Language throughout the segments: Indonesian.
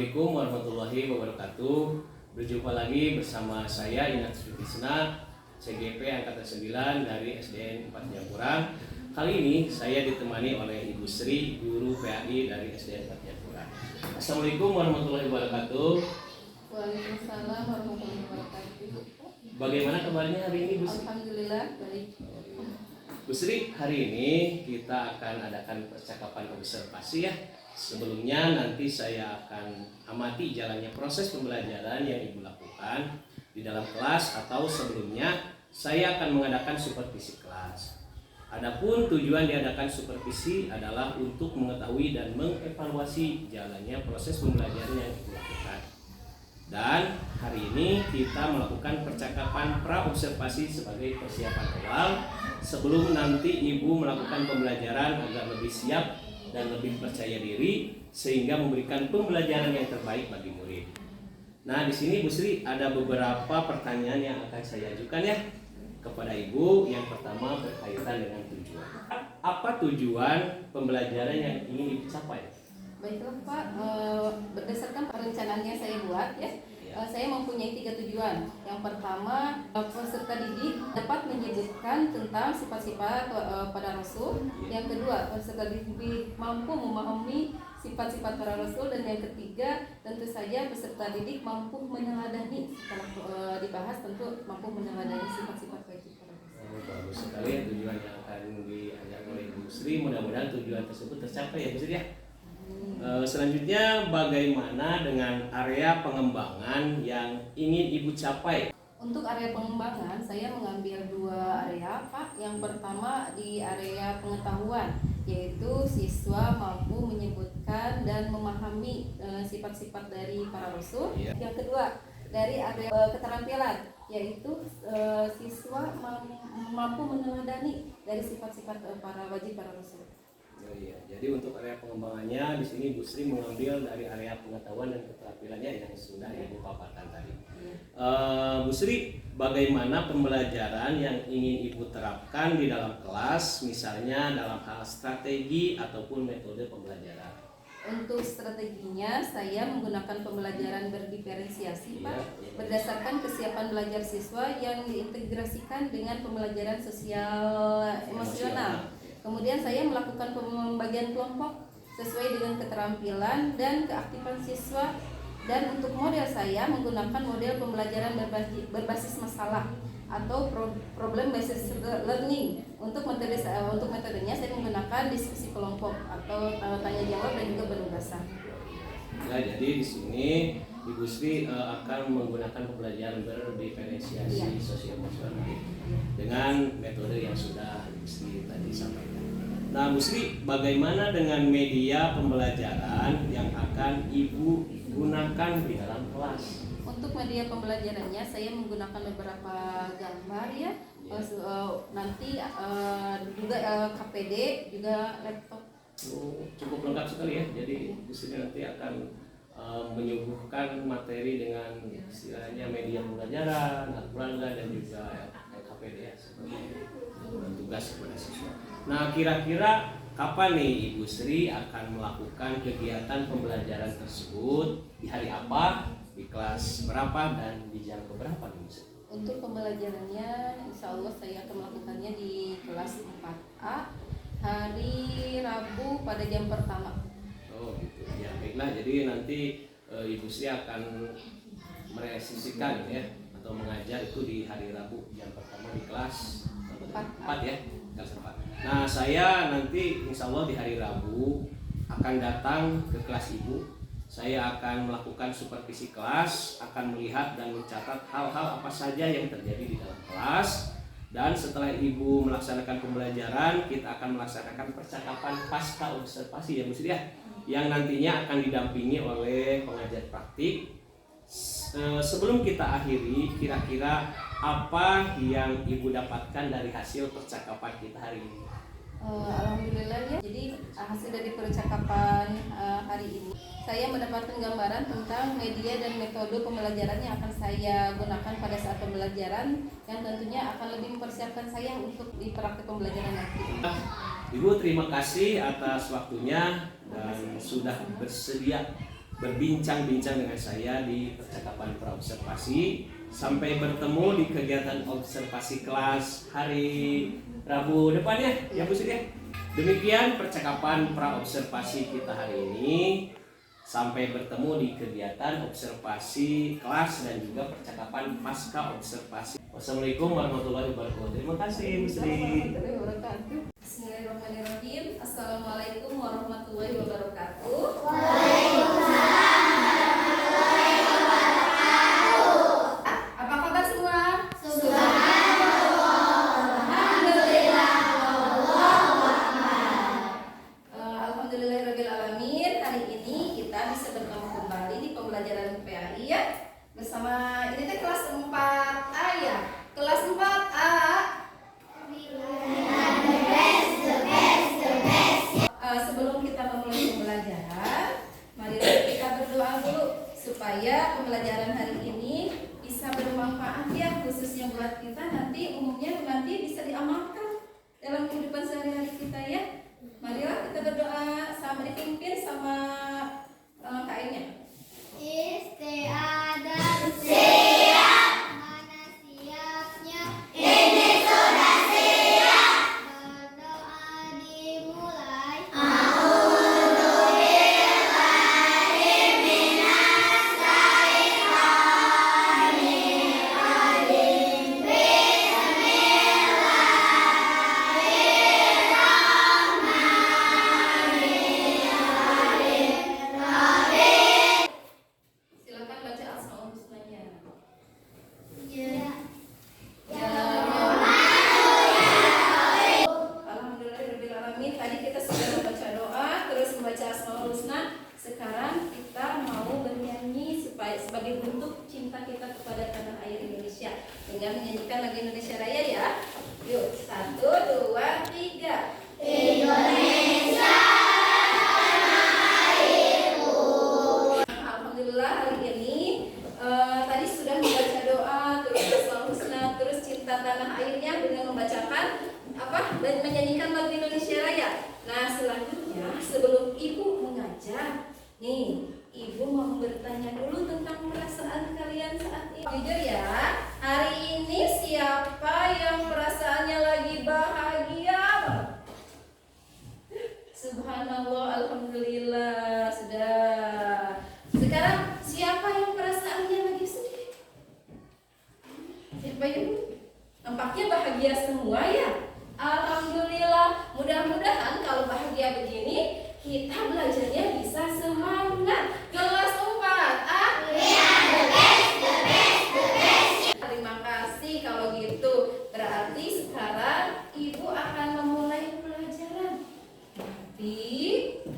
Assalamualaikum warahmatullahi wabarakatuh. Berjumpa lagi bersama saya Inat Sutisna, CGP Angkatan 9 dari SDN 4 Jayapura. Kali ini saya ditemani oleh Ibu Sri, guru PAI dari SDN 4 Jayapura. Assalamualaikum warahmatullahi wabarakatuh. Waalaikumsalam warahmatullahi wabarakatuh. Bagaimana kabarnya hari ini, Bu Sri? Alhamdulillah baik. Bu Sri, hari ini kita akan adakan percakapan observasi ya. Sebelumnya nanti saya akan amati jalannya proses pembelajaran yang Ibu lakukan di dalam kelas, atau sebelumnya saya akan mengadakan supervisi kelas. Adapun tujuan diadakan supervisi adalah untuk mengetahui dan mengevaluasi jalannya proses pembelajaran yang Ibu lakukan. Dan hari ini kita melakukan percakapan pra-observasi sebagai persiapan awal sebelum nanti Ibu melakukan pembelajaran agar lebih siap dan lebih percaya diri sehingga memberikan pembelajaran yang terbaik bagi murid. Nah, di sini Bu Sri ada beberapa pertanyaan yang akan saya ajukan ya kepada Ibu. Yang pertama berkaitan dengan tujuan. Apa tujuan pembelajaran yang ingin dicapai? Baiklah Pak, berdasarkan perencanaan yang saya buat ya, saya mempunyai 3 tujuan. Yang pertama, peserta didik dapat menyebutkan tentang sifat-sifat pada Rasul. Yang kedua, peserta didik mampu memahami sifat-sifat para Rasul. Dan yang ketiga, tentu saja peserta didik mampu meneladani, setelah dibahas tentu mampu meneladani sifat-sifat wajib para Rasul. Bagus sekali ya tujuan yang akan diajak oleh Bu Sri. Mudah-mudahan tujuan tersebut tercapai ya Bu Sri ya. Selanjutnya, bagaimana dengan area pengembangan yang ingin Ibu capai? Untuk area pengembangan, saya mengambil 2 area, Pak. Yang pertama di area pengetahuan, yaitu siswa mampu menyebutkan dan memahami sifat-sifat dari para Rasul. Yang kedua, dari area keterampilan, yaitu siswa mampu meneladani dari sifat-sifat para wajib para Rasul. Oh iya, jadi untuk area pengembangannya di sini Bu Sri mengambil dari area pengetahuan dan keterampilannya yang sudah Ibu paparkan tadi. Bu Sri, bagaimana pembelajaran yang ingin Ibu terapkan di dalam kelas, misalnya dalam hal strategi ataupun metode pembelajaran? Untuk strateginya, saya menggunakan pembelajaran berdiferensiasi, Pak, berdasarkan kesiapan belajar siswa yang diintegrasikan dengan pembelajaran sosial emosional. Kemudian saya melakukan pembagian kelompok sesuai dengan keterampilan dan keaktifan siswa. Dan untuk model saya menggunakan model pembelajaran berbasis masalah atau problem based learning. Untuk metodenya saya menggunakan diskusi kelompok atau tanya jawab dan juga penugasan. Ya, jadi di sini Ibu Sri akan menggunakan pembelajaran berdiferensiasi sosial emosional dengan metode yang sudah Ibu Sri tadi sampaikan. Nah, Bu Sri, bagaimana dengan media pembelajaran yang akan Ibu gunakan di dalam kelas? Untuk media pembelajarannya saya menggunakan beberapa gambar ya. Nanti juga KPD, juga laptop. Cukup lengkap sekali ya. Jadi di sini nanti akan menyuguhkan materi dengan istilahnya media pembelajaran, Al-Quran dan juga KPD ya, sebagai tugas kepada siswa. Nah, kira-kira kapan nih Ibu Sri akan melakukan kegiatan pembelajaran tersebut? Di hari apa? Di kelas berapa? Dan di jam keberapa nih Bu Sri? Untuk pembelajarannya, insya Allah saya akan melakukannya di kelas 4A hari Rabu pada jam pertama. Oh gitu, ya baiklah. Jadi nanti Ibu Sri akan meresisikan ya atau mengajar itu di hari Rabu jam pertama di kelas 4 ya, kelas 4. Nah, saya nanti insya Allah di hari Rabu akan datang ke kelas Ibu. Saya akan melakukan supervisi kelas, akan melihat dan mencatat hal-hal apa saja yang terjadi di dalam kelas. Dan setelah Ibu melaksanakan pembelajaran, kita akan melaksanakan percakapan pasca observasi ya Bu Sri ya, yang nantinya akan didampingi oleh pengajar praktik. Sebelum kita akhiri, kira-kira apa yang Ibu dapatkan dari hasil percakapan kita hari ini? Alhamdulillah ya. Jadi hasil dari percakapan hari ini, saya mendapatkan gambaran tentang media dan metode pembelajaran yang akan saya gunakan pada saat pembelajaran, yang tentunya akan lebih mempersiapkan saya untuk di praktik pembelajaran nanti. Ibu, terima kasih atas waktunya dan sudah bersedia berbincang-bincang dengan saya di percakapan praobservasi. Sampai bertemu di kegiatan observasi kelas hari Rabu depan ya Bu Siti ya. Demikian percakapan praobservasi kita hari ini. Sampai bertemu di kegiatan observasi kelas dan juga percakapan pasca observasi. Wassalamualaikum warahmatullahi wabarakatuh. Terima kasih Bu Sri. Bismillahirrahmanirrahim. Assalamualaikum warahmatullahi wabarakatuh. Apa kabar semua? Alhamdulillahirrahmanirrahim. Hari ini kita bisa bertemu kembali di pembelajaran PAI ya. Bersama ini teh kelas 4A ya. Kelas 4A. Sebelum kita memulai pembelajaran, mari kita berdoa dulu supaya pembelajaran hari ini bisa bermanfaat ya, khususnya buat kita umumnya nanti bisa diamalkan dalam kehidupan sehari-hari kita ya. Marilah kita berdoa sama dipimpin sama kainnya. Istiadat siap. Mana siapnya? Ini sudah siap. Berdoa dimulai. Silakan baca Asmaul Husnanya. Ya. Alhamdulillahirrahmanirrahim. Tadi kita sudah membaca doa, terus membaca Asmaul Husna. Sekarang kita mau bernyanyi supaya sebagai bentuk cinta kita kepada tanah air Indonesia dengan menyanyikan lagu Indonesia Raya ya. Yuk, 1, 2, 3. Indonesia. Alhamdulillah hari ini tadi sudah membaca doa, terus Asmaul Husna, terus cinta tanah airnya dengan membacakan dan menyanyikan lagu Indonesia Raya. Nah selanjutnya sebelum ibu mengajar, nih ibu mau bertanya dulu tentang perasaan kalian saat ini. Jujur ya, hari ini siapa yang perasaannya lagi bahagia? Subhanallah, alhamdulillah, sudah. Sekarang siapa yang perasaannya lagi sedih? Siapa yang nampaknya bahagia semua ya? Alhamdulillah. Mudah-mudahan kalau bahagia begini kita belajarnya bisa semangat. Kelas 4A. Terima kasih kalau gitu. Berarti sekarang ibu akan memulai pelajaran. Tapi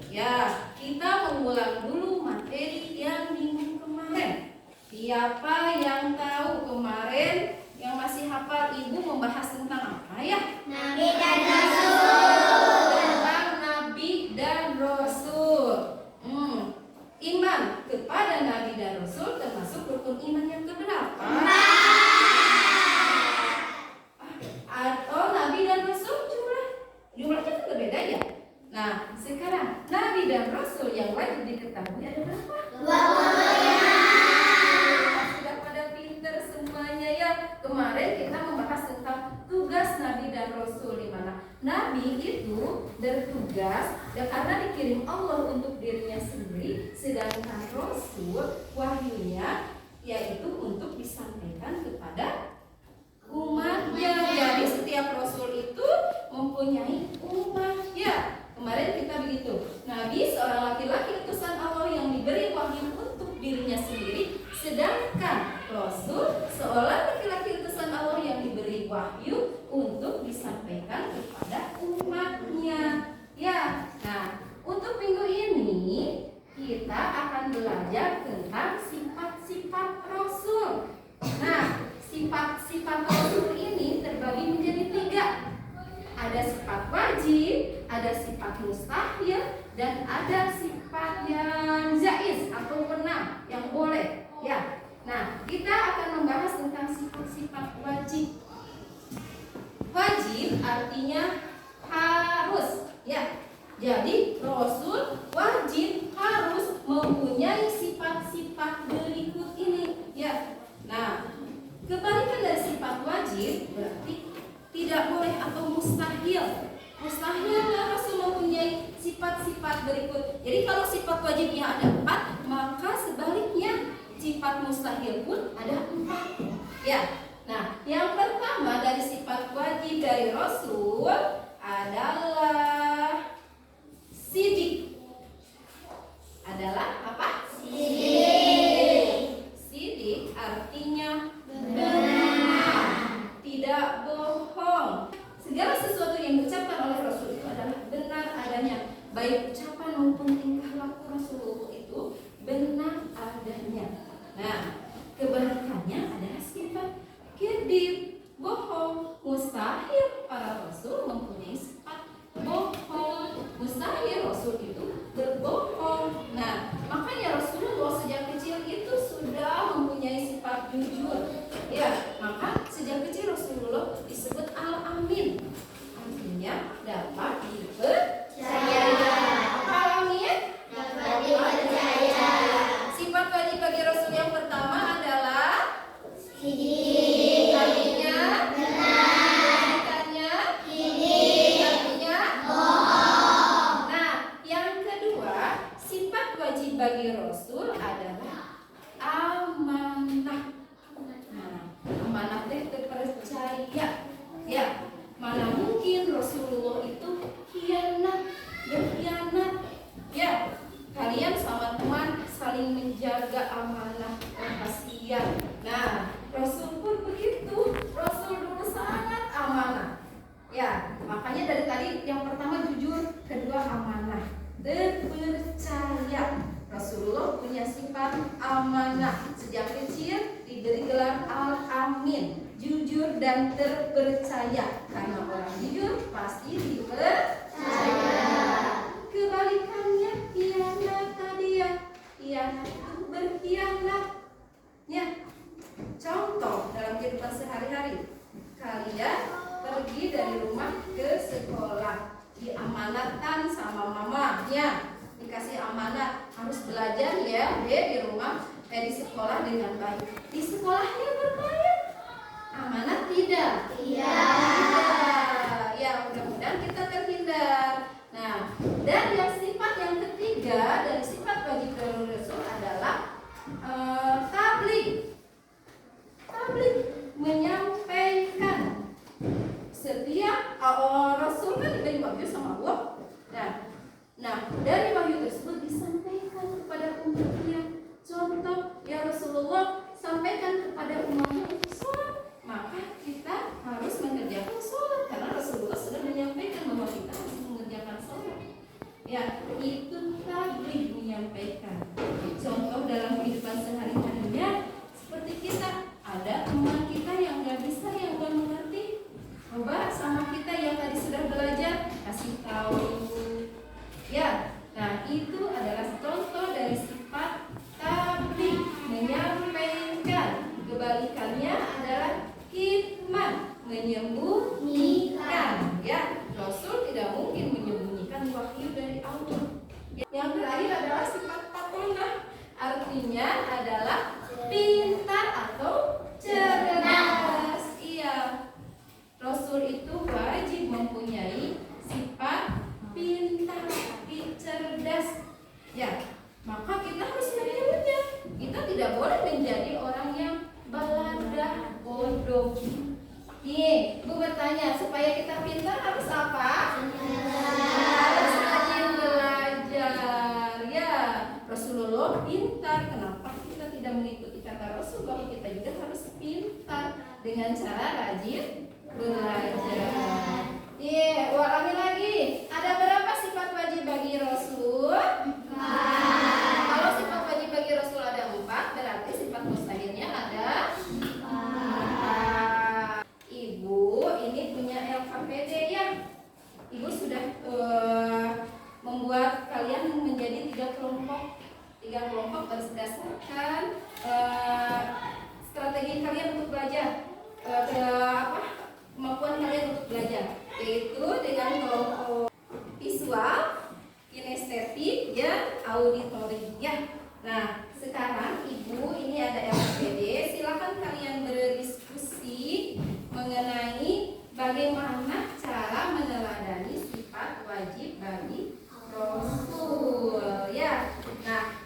ya kita mengulang dulu materi yang minggu kemarin. Siapa yang tahu kemarin yang masih hafal ibu membahas tentang apa ya? Nabi dan Rasul. Tentang Nabi dan Rasul. Iman kepada Nabi dan Rasul termasuk rukun iman yang keberapa? Atau Nabi dan Rasul jumlahnya kan berbeda ya? Nah sekarang Nabi dan Rasul yang wajib diketahui ada berapa? 25. Sudah pada pinter semuanya ya. Kemarin kita membahas tentang tugas Nabi dan Rasul, di mana Nabi itu bertugas dan karena dikirim Allah untuk dirinya sendiri, sedangkan Rasul wahyunya yaitu untuk disampaikan kepada umatnya. Jadi setiap Rasul itu mempunyai umat ya. Kemarin kita begitu. Nabi seorang laki-laki utusan Allah yang diberi wahyu untuk dirinya sendiri, sedangkan Rasul seorang laki-laki utusan Allah yang diberi wahyu untuk disampaikan kepada umatnya. Ya, nah untuk minggu ini kita akan belajar tentang sifat-sifat Rasul. Nah, sifat-sifat Rasul ini terbagi menjadi 3. Ada sifat wajib, ada sifat mustahil, dan ada sifat yang jaiz atau benar yang boleh. Ya, nah kita akan membahas tentang sifat-sifat wajib. Wajib artinya harus, ya. Jadi Rasul wajib harus mempunyai yang ada 4, maka sebaliknya sifat mustahil pun ada 4. Ya. Nah, yang pertama dari sifat wajib dari Rasul adalah sidik. Adalah apa? Sidik. Sidik artinya benar, tidak bohong. Segala sesuatu yang diucapkan oleh Rasul itu adalah benar adanya, baik ucapan maupun tingkah laku Rasulullah itu benar adanya. Nah, kebalikannya adalah sifat kedip, bohong. Mustahil para Rasul mempunyai sifat bohong. Mustahil Rasul itu berbohong. Nah, makanya Rasulullah sejak kecil itu sudah mempunyai sifat jujur. Ya, maka sejak kecil Rasulullah disebut Al-Amin. Artinya dapat dipercaya. Apa Al-Amin? Dapat dipercaya. Sifat wajib bagi Rasul yang pertama adalah Sidik. artinya Benar. artinya Sidik. artinya Bohong. Nah, yang kedua, sifat wajib bagi Rasul adalah amanah. Nah, amanah itu terpercaya. Ya, mana mungkin Rasulullah itu berkhianat. Ya, kalian sama teman saling menjaga amanah rahasia. Nah, Rasul pun begitu. Rasul dulu sangat amanah. Ya, makanya dari tadi yang pertama jujur, kedua amanah, terpercaya. Rasulullah punya sifat amanah. Sejak kecil diberi gelar Al-Amin, jujur dan terpercaya. Karena orang jujur pasti dipercaya. Kebalikannya khianat tadi ya. Khianat itu berkhianat. Ya. Contoh dalam kehidupan sehari-hari. Kalian pergi dari rumah ke sekolah, diamanatkan sama mamanya, dikasih amanat harus belajar ya di rumah, di sekolah dengan baik. Di sekolahnya berbaik, amanat tidak? Tidak. Ya, mudah-mudahan kita terhindar. Nah, dan yang sifat yang ketiga dari sifat wajib dari Rasul adalah tabligh. Tabligh menyampaikan. Setiap Rasul kan diberi wahyu sama Allah. Nah, dari wahyu tersebut disampaikan kepada umatnya. Contoh, ya Rasulullah sampaikan kepada umatnya untuk sholat, maka kita harus mengerjakan sholat karena Rasulullah sudah menyampaikan bahwa kita harus mengerjakan sholat. Ya, itu tabligh menyampaikan. Contoh dalam kehidupan sehari-harinya seperti kita ada teman kita yang nggak bisa, yang nggak mengerti, coba sama kita yang tadi sudah belajar kasih tahu. Ya, nah itu adalah contoh dari sifat tabligh menyampaikan. Kebalikannya adalah kitman menyembunyikan. Ya, Rasul tidak mungkin menyembunyikan wahyu dari Allah. Yang terakhir adalah sifat patonah, artinya adalah pintar atau cerdas. Iya, Rasul itu wajib mempunyai sifat pintar tapi cerdas. Ya, maka kita harus menirunya. Kita tidak boleh menjadi orang yang balada, bodoh. Nih, Bu bertanya, supaya kita pintar harus apa? Harus rajin belajar. Ya, Rasulullah pintar. Kenapa kita tidak mengikuti kata Rasul bahwa kita juga harus pintar dengan cara rajin belajar? Ulangi lagi. Ada berapa sifat wajib bagi Rasul? Kalau sifat wajib bagi Rasul ada 4, berarti sifat mustahilnya ada 4. Ibu ini punya LKPD ya. Ibu sudah membuat kalian menjadi 3 kelompok. 3 kelompok berdasarkan strategi kalian untuk belajar, kemampuan kalian untuk belajar, yaitu dengan kelompok visual, kinestetik, ya, auditori. Ya. Nah, sekarang Ibu ini ada LKPD. Silakan kalian berdiskusi mengenai bagaimana cara meneladani sifat wajib bagi Rasul. Ya. Nah,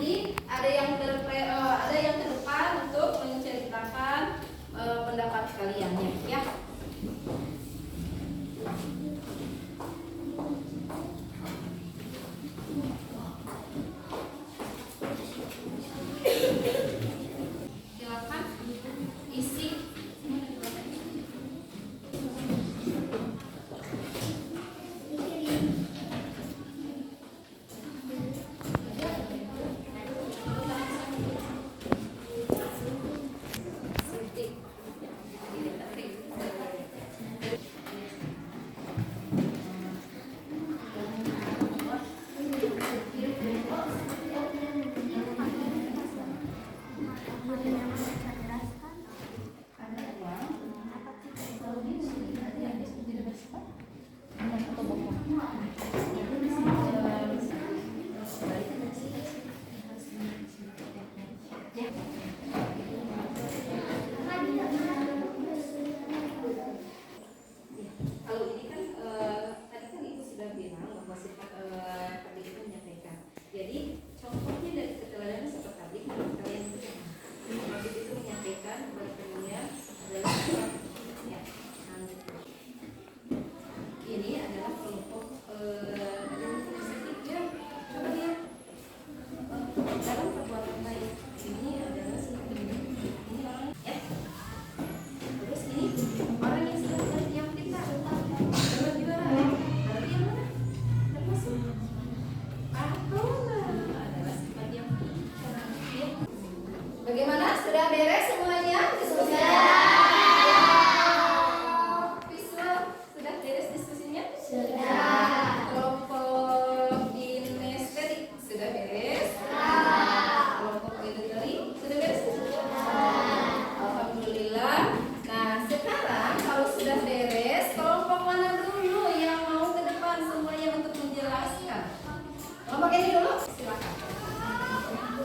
Nanti ada yang ke depan untuk menceritakan pendapat kalian ya. Silakan isi. Kalau ini kan tadi kan Ibu sudah bilang bahwa sifat tadi itu menyampaikan. Jadi contohnya dari keteladanan seperti tadi menurut kalian itu maksud itu menyampaikan kepada temannya adalah sifat ya. Ini adalah kelompok inisiatif ya. Coba lihat dalam perbuatan baik ini adalah sifat ini orang ya. Terus ini orang yang sedang yang pintar. Dapat juara. Ada yang mana? Termasuk atau adalah sifat yang pintar. Ya. Bagaimana? Sudah beres semuanya? Diskusinya? Visual sudah beres diskusinya? Sudah. Kelompok kinestetik sudah beres? Kelompok auditory sudah beres? Alhamdulillah. Nah, sekarang kalau sudah beres, kelompok mana dulu yang mau ke depan semuanya untuk menjelaskan? Kelompok ini dulu, silakan.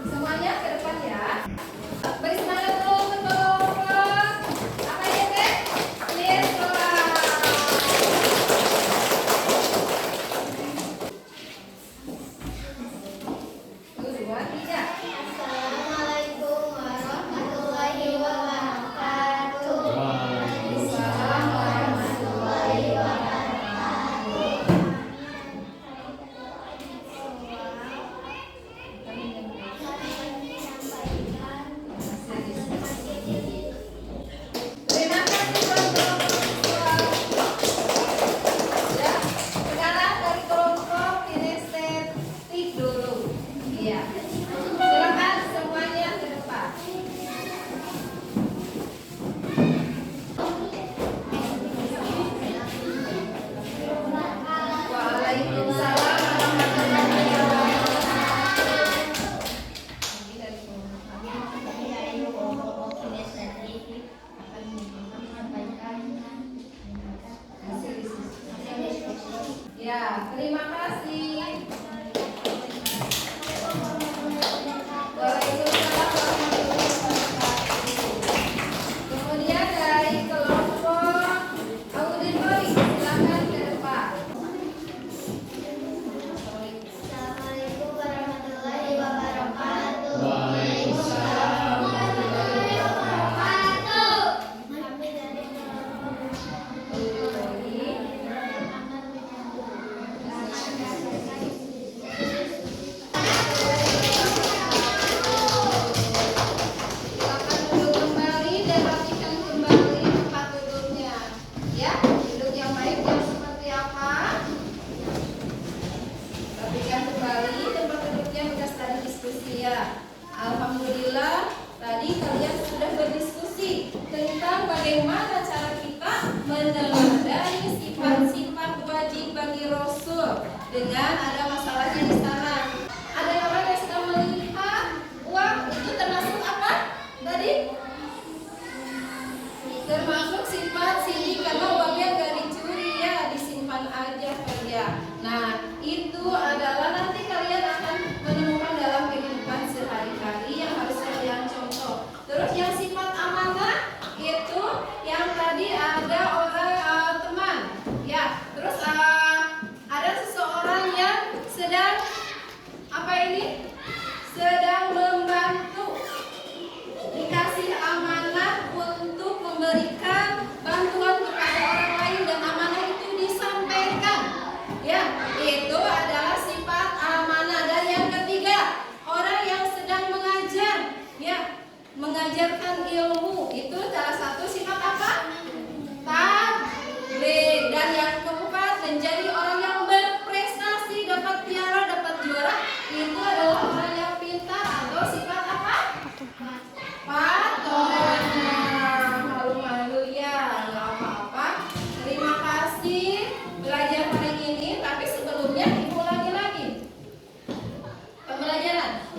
Semuanya ke depan ya. Beri semangat dulu.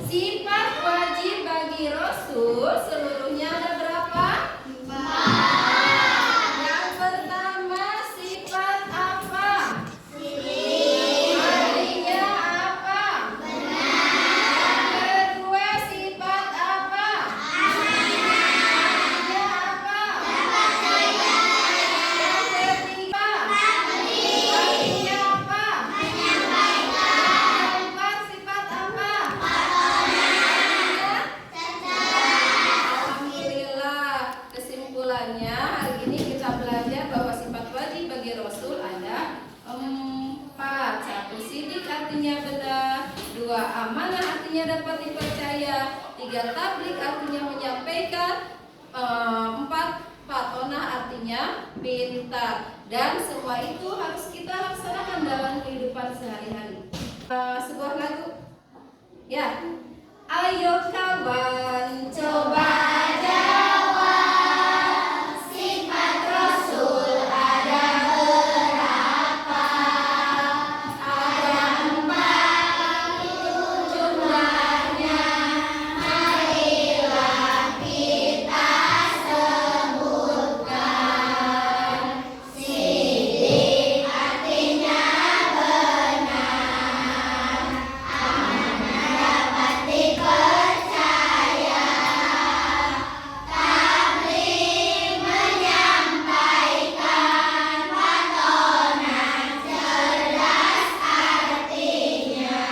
Sifat wajib bagi Rasul seluruhnya ada berapa? 4. Yang pertama sifat apa? Artinya apa? Yang kedua sifat apa? Artinya apa? Yang ketiga artinya apa? Yang keempat sifat apa? Alhamdulillah, kesimpulannya hari ini kita belajar bahwa sifat wajib bagi Rasul ada 4. 1. Sidik artinya benar. 2. Amanah artinya dapat dipercaya. 3. Tablik artinya menyampaikan. 4. Patonah artinya pintar. Dan semua itu harus kita laksanakan dalam kehidupan sehari-hari. Sebuah lagu. Ya. Ayo kawan, coba jawab. Sifat Rasul ada berapa? Ada 4 itu jumlahnya. Marilah kita sebutkan. Sidik artinya benar. Amanah dapat dipercaya. Tabligh menyampaikan. Patonah cerdas artinya.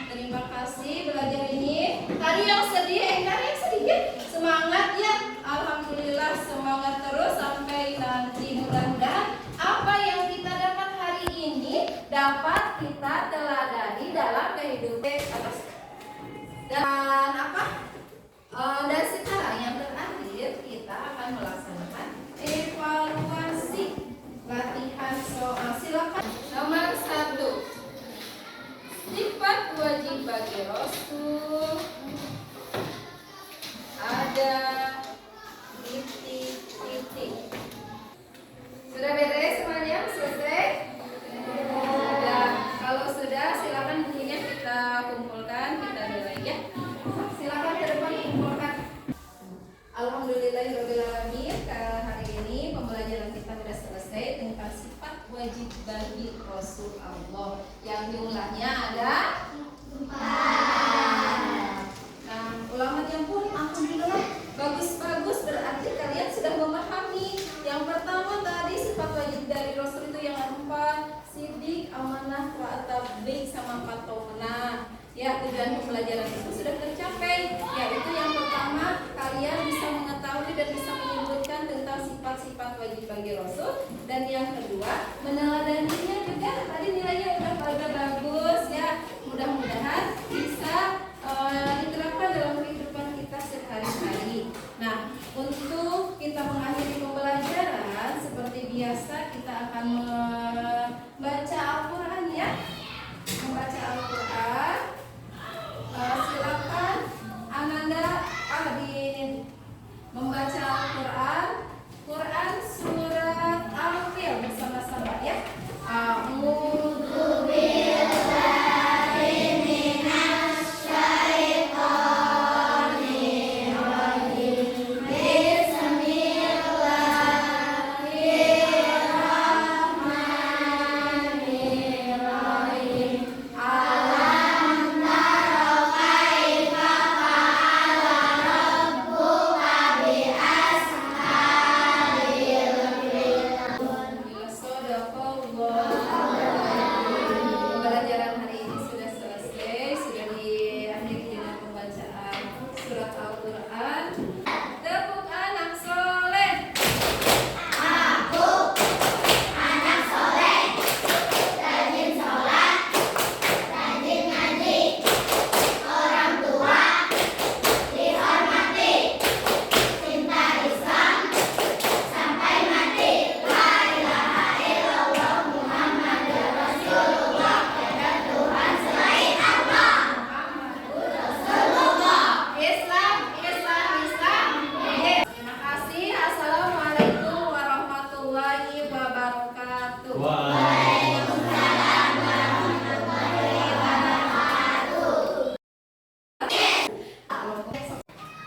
Terima kasih belajar ini. Tadi yang sedih, tadi yang sedikit semangat ya. Alhamdulillah semangat terus sampai nanti. Mudah-mudahan apa yang kita dapat hari ini dapat kita teladani dalam kehidupan atas. Dan apa? Dan sekarang yang terakhir kita akan melaksanakan evaluasi latihan soal. Silakan. Nomor 1. Sifat wajib bagi Rasul ada titik-titik. Sudah beres semuanya? Selesai? Sudah. Kalau sudah silakan bukunya kita kumpulkan, kita nilai ya. Silakan ke depan kumpulkan. Alhamdulillahirobbilalamin. Hari ini pembelajaran kita sudah selesai tentang sifat wajib bagi Rasul Allah yang jumlahnya ada 4. Nah, ulama jamhur alhamdulillah bagus-bagus, berarti kalian sudah memahami. Yang pertama tadi sifat wajib dari Rasul itu yang 4, sidik, amanah, tabligh sama patonah. Ya, tujuan pembelajaran itu sudah tercapai, yaitu yang pertama kalian bisa mengetahui dan bisa menyebutkan tentang sifat-sifat wajib bagi Rasul, dan yang kedua meneladaninya juga. Tadi nilainya udah bagus ya. Mudah-mudahan bisa diterapkan dalam kehidupan kita sehari-hari. Nah, untuk kita mengakhiri pembelajaran seperti biasa kita akan membaca Al-Quran ya. Membaca Al-Quran. Silakan Ananda Adin membaca Al-Quran. Quran surat Al-Anfal bersama-sama ya. A'udzu billahi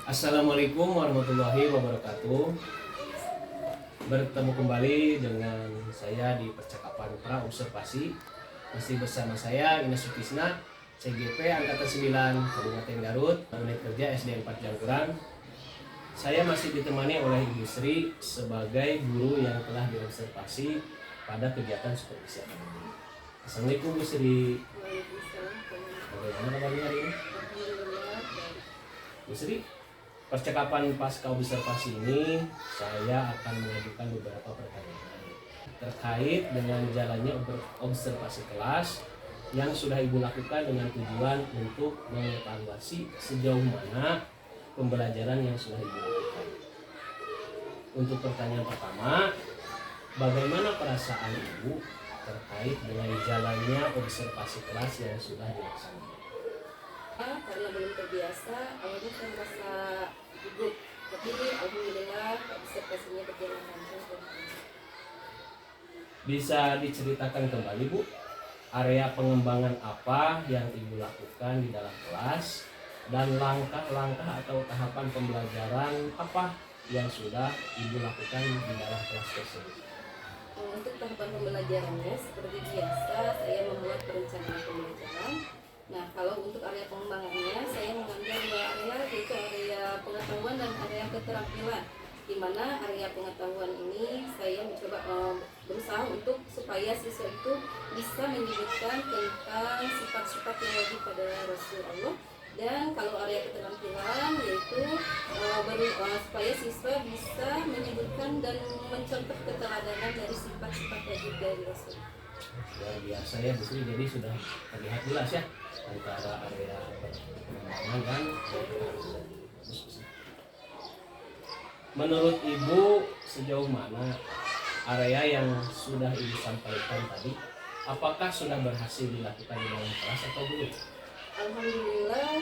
Assalamualaikum warahmatullahi wabarakatuh. Bertemu kembali dengan saya di percakapan pra observasi. Masih bersama saya Ines Sutisna, CGP Angkatan 9 Kabupaten Garut, unit kerja SD 4 Jangkuran. Saya masih ditemani oleh Ibu Sri sebagai guru yang telah diobservasi pada kegiatan supervisi akademik. Assalamualaikum Bu Sri. Bagaimana kabarnya hari ini? Bu Sri, percakapan pasca observasi ini saya akan mengajukan beberapa pertanyaan terkait dengan jalannya observasi kelas yang sudah Ibu lakukan dengan tujuan untuk mengevaluasi sejauh mana pembelajaran yang sudah Ibu lakukan. Untuk pertanyaan pertama, bagaimana perasaan Ibu terkait dengan jalannya observasi kelas yang sudah dilaksanakan? Karena belum terbiasa, awalnya saya merasa gugup, tapi alhamdulillah observasinya berjalan lancar. Bisa diceritakan kembali Bu, area pengembangan apa yang Ibu lakukan di dalam kelas dan langkah-langkah atau tahapan pembelajaran apa yang sudah Ibu lakukan di dalam kelas tersebut? Untuk tahapan pembelajarannya seperti biasa, saya membuat perencanaan pembelajaran. Nah, kalau untuk area pengembangannya, saya mengambil dua area, yaitu area pengetahuan dan area keterampilan. Di mana area pengetahuan ini saya mencoba berusaha untuk supaya siswa itu bisa menyebutkan tentang sifat-sifat yang wajib pada Rasulullah. Dan kalau area keterampilan yaitu supaya siswa bisa menyebutkan dan mencontoh keteladanan dari sifat-sifat wajib dari Rasul. Luar biasa ya Bu Sri, jadi sudah terlihat jelas ya antara area pengembangan dan menurut Ibu sejauh mana area yang sudah Ibu sampaikan tadi, apakah sudah berhasil dilakukan di dalam kelas atau belum? Alhamdulillah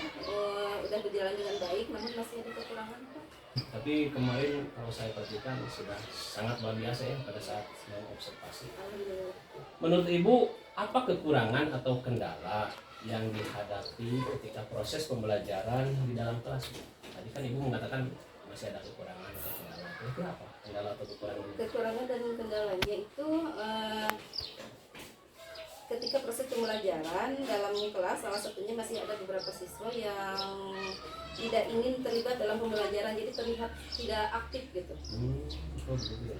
udah berjalan dengan baik, namun masih ada kekurangan Pak. Tapi kemarin kalau saya perhatikan sudah sangat luar biasa ya pada saat sedang observasi. Alhamdulillah. Menurut Ibu, apa kekurangan atau kendala yang dihadapi ketika proses pembelajaran di dalam kelas? Tadi kan Ibu mengatakan masih ada kekurangan atau kendala. Itu apa? Kendala atau kekurangan? Kekurangan dan kendalanya itu ketika proses pembelajaran dalam kelas, salah satunya masih ada beberapa siswa yang tidak ingin terlibat dalam pembelajaran, jadi terlihat tidak aktif gitu. Oh begitu ya.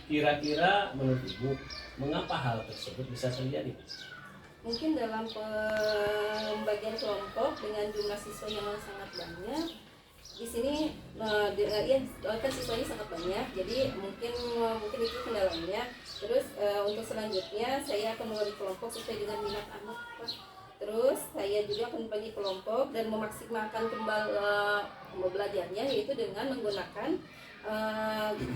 Kira-kira menurut Ibu, mengapa hal tersebut bisa terjadi? Mungkin dalam pembagian kelompok dengan jumlah siswa yang sangat banyak, di sini kan siswanya sangat banyak, jadi mungkin itu kendalanya. Terus untuk selanjutnya saya akan membagi kelompok sesuai dengan minat anak Pak. Terus saya juga akan bagi kelompok dan memaksimalkan belajarnya, yaitu dengan menggunakan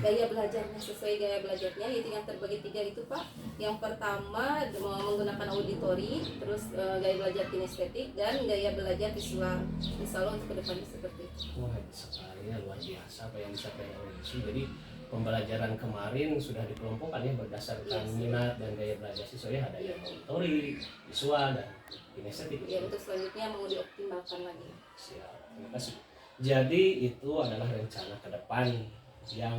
gaya belajarnya, sesuai gaya belajarnya, yaitu yang terbagi 3 itu Pak. Yang pertama menggunakan auditori, terus gaya belajar kinestetik, dan gaya belajar visual. Insya Allah untuk kedepannya seperti itu. Wah sekali ya, luar biasa apa yang disampaikan oleh Ibu. Jadi pembelajaran kemarin sudah dikelompokkan ya berdasarkan minat dan gaya belajar siswa ya, ada yang auditori, visual dan kinestetik. Ya, untuk selanjutnya mau dioptimalkan lagi. Siap, terima kasih. Jadi itu adalah rencana ke depan yang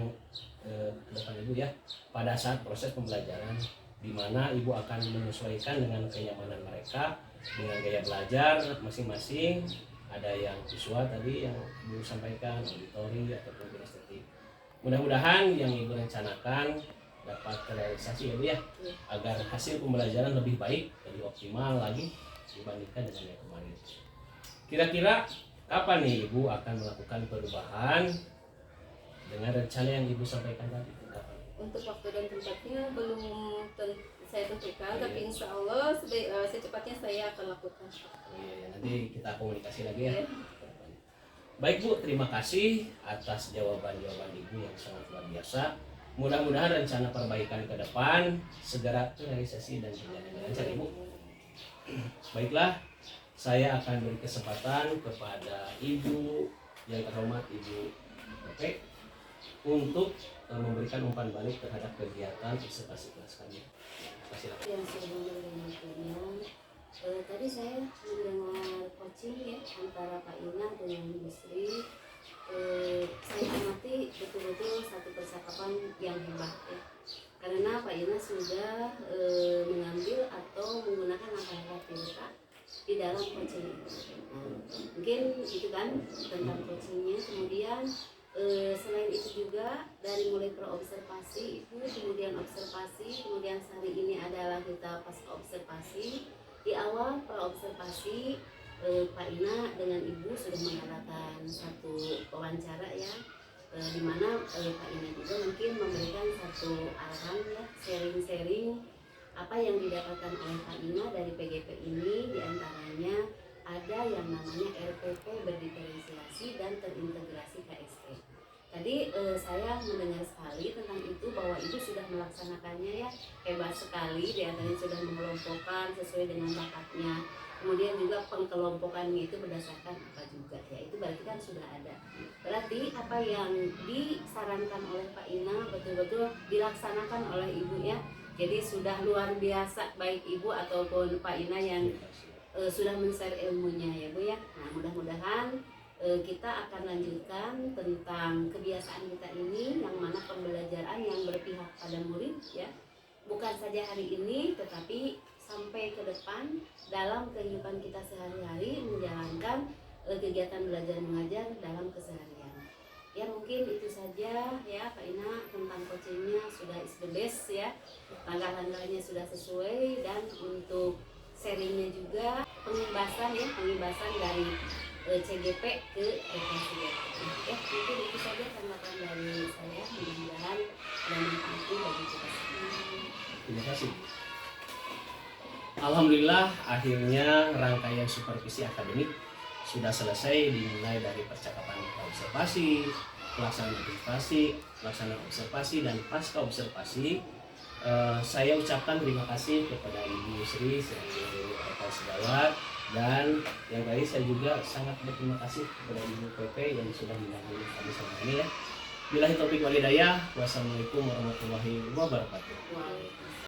ke depan Ibu ya, pada saat proses pembelajaran di mana Ibu akan menyesuaikan dengan kenyamanan mereka dengan gaya belajar masing-masing. Ada yang visual tadi yang Ibu sampaikan, auditori ataupun kinestetik. Mudah-mudahan yang Ibu rencanakan dapat terrealisasi ya Bu ya, agar hasil pembelajaran lebih baik, lebih optimal lagi dibandingkan dengan yang kemarin. Kira-kira kapan nih Ibu akan melakukan perubahan dengan rencana yang Ibu sampaikan tadi? Kapan? Untuk waktu dan tempatnya belum saya tentukan, tapi insya Allah secepatnya saya akan lakukan. Iya, nanti kita komunikasi lagi ya. Iya. Baik Bu, terima kasih atas jawaban-jawaban Ibu yang sangat luar biasa. Mudah-mudahan rencana perbaikan ke depan segera terrealisasi dan berjalan dengan lancar Ibu. Baiklah, saya akan beri kesempatan kepada Ibu yang terhormat Ibu Oke untuk memberikan umpan balik terhadap kegiatan observasi kelas kami. Silakan. Yang sebelumnya tadi saya mendengar coaching ya antara Kak Ina dengan Bu Sri saya amati betul-betul satu percakapan yang hebat ya. Karena Pak Ina sudah mengambil atau menggunakan langkah-langkah prioritas di dalam coaching itu. Nah, mungkin itu kan tentang coachingnya. Kemudian selain itu juga dari mulai observasi itu, kemudian observasi, kemudian hari ini adalah kita pasca observasi. Di awal observasi Pak Ina dengan Ibu sudah mengadakan satu wawancara ya, di mana Pak Ina juga mungkin memberikan satu arahan ya, sharing-sharing apa yang didapatkan oleh Pak Ina dari PGP ini. Diantaranya ada yang namanya RPP berdiferensiasi dan terintegrasi KSP. Tadi saya mendengar sekali tentang itu bahwa Ibu sudah melaksanakannya ya, hebat sekali. Diantaranya sudah mengelompokkan sesuai dengan bakatnya. Kemudian juga pengkelompokannya itu berdasarkan apa juga ya, itu berarti kan sudah ada. Berarti apa yang disarankan oleh Pak Ina betul-betul dilaksanakan oleh Ibu ya. Jadi sudah luar biasa baik Ibu ataupun Pak Ina yang sudah men-share ilmunya ya Bu ya. Nah mudah-mudahan kita akan lanjutkan tentang kebiasaan kita ini, yang mana pembelajaran yang berpihak pada murid ya, bukan saja hari ini tetapi sampai ke depan dalam kehidupan kita sehari-hari menjalankan kegiatan belajar mengajar dalam keseharian. Ya mungkin itu saja ya Pak Ina, tentang coachingnya sudah is the best ya, langkah-langkahnya sudah sesuai, dan untuk sharingnya juga pengibasan dari CGP ke RKCGP. Ya mungkin itu saja tanggapan dari saya, mudah-mudahan ada manfaatnya bagi kita semua. Terima kasih. Alhamdulillah akhirnya rangkaian supervisi akademik sudah selesai, dimulai dari percakapan observasi, pelaksanaan observasi dan pasca observasi. Saya ucapkan terima kasih kepada Ibu Sri selaku rekan segawat, dan yang tadi saya juga sangat berterima kasih kepada Ibu PP yang sudah mendampingi kami selama ini ya. Billahi taufik wal hidayah. Wassalamualaikum warahmatullahi wabarakatuh. Waalaikumsalam.